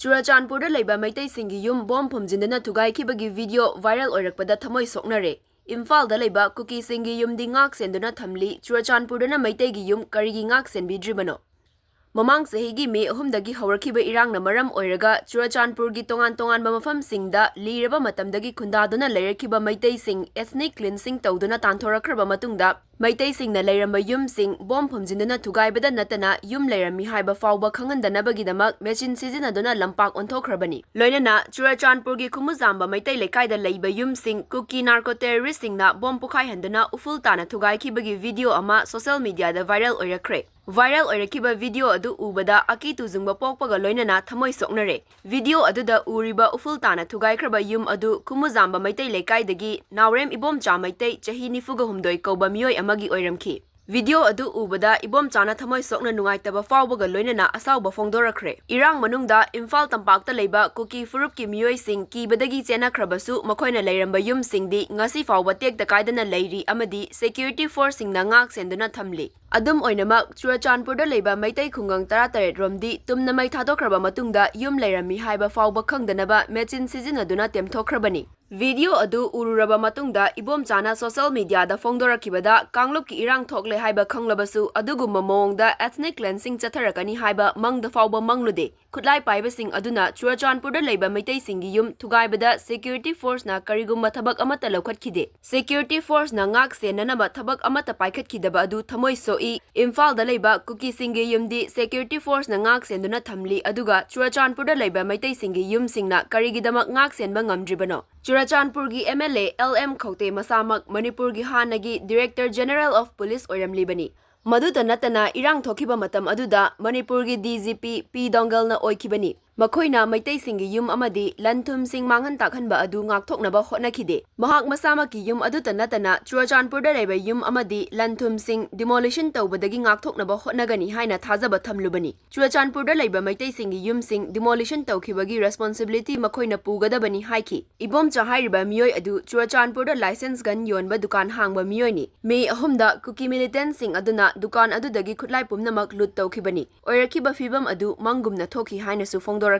Churachandpurda Leiba Meiteisinggi yum bom Phumjinduna Thugaikhibagi video viral Oirakpada Thamoi Soknare. Imphal da Leiba Ccpur yum di ngak senduna thamli Churachandpurdana Meiteigi yum karigi ngak senbidribano. Mamang sahigi May 3 haurakhiba irangna maram oiraga Churachandpurgi tongan mafamsingda liraba matamdagi khundaduna leirakhiba Meiteising ethnic cleansing tawduna tanthorakraba matungda Meiteisingna leiramba yumsing bom Phumjinduna thugaibada natana yum leirami haiba fawba khangandanabagidamag machine sizinaduna lampak onthokrabani. Loinana Churachandpurgi khumuzamba Meitei lekaida leiba yumsing cookie narco terroristingna bom pukhaihanduna ufultana Thugaikhibagi video ama social media da viral oirakre. Viral oirakhiba video adu ubada akitu zungba pokpaga loinana Thamoi Soknare. Video aduda uriba ufultana Thugaikhibagi yum adu khumuzamba Meitei lekaidagi Naurem Ibomcha Meitei chahi 94 kauba miyoi amagi oiramki. Video adu ubada Ibomchana Thamoi Sokna nungaitaba fawbaga loinana asawba fongdorakre. Irang manungda Imphal tampakta leiba Kuki Furupki miyoi sing kibadagi chenakhrabasu makhoina leiramba yum singdi ngasi fawba tekta kaidana leiri amadi security force singna ngak senduna thamli. Adum oinamak Churachandpurda leiba Meitei khungang 13 romdi tumna mai thadokraba matungda yum leirami haiba fawba khangdanaba machine sizinaduna temthokrabani. Video adu ururaba matungda Ibomchana social media da fongdorakibada kanglupki irang thokle haiba khanglabasu adugumba mawongda ethnic cleansing chatharakani haiba mangda fawba manglude. Khutlai paibasing aduna Churachandpurda leiba Meiteisinggi yum thugaibada security force na karigumba thabak amata laukhatkide. Security force na ngak senanaba thabak amata paikhatkidaba adu Thamoi soi. Imphal da leiba Ccpur yumdi security force na ngak senduna thamli aduga Churachandpurda leiba Meiteisinggi yum singna karigidamak ngak senba ngamdribano. Churachandpurgi MLA LM Khote masamak Manipurgi hanagi Director General of Police oiramlibani. Maduda natana irang thokiba matam aduda Manipurgi DGP P Dongalna oikibani. Makhoina Meiteisinggi yum amadi lanthum sing manghan takhanba adu ngakthoknaba hotnakhide. Mahak masamaki yum aduta natana Churachandpurda leiba yum amadi lanthum sing demolition tawbadagi ngakthoknaba hotnagani haina thajaba thamlubani. Churachandpurda leiba Meiteisinggi yum sing demolition tawkhibagi responsibility makhoina pugadabani haiki. Ibomcha hairiba miyoi adu Churachandpurda license gun yonba dukan hangba miyoini. May 3 Kuki militant sing aduna dukan adudagi khutlai pumnamak lut tawkhibani. Oirakhiba fibam adu mangumna thoki haina su fongdoraki.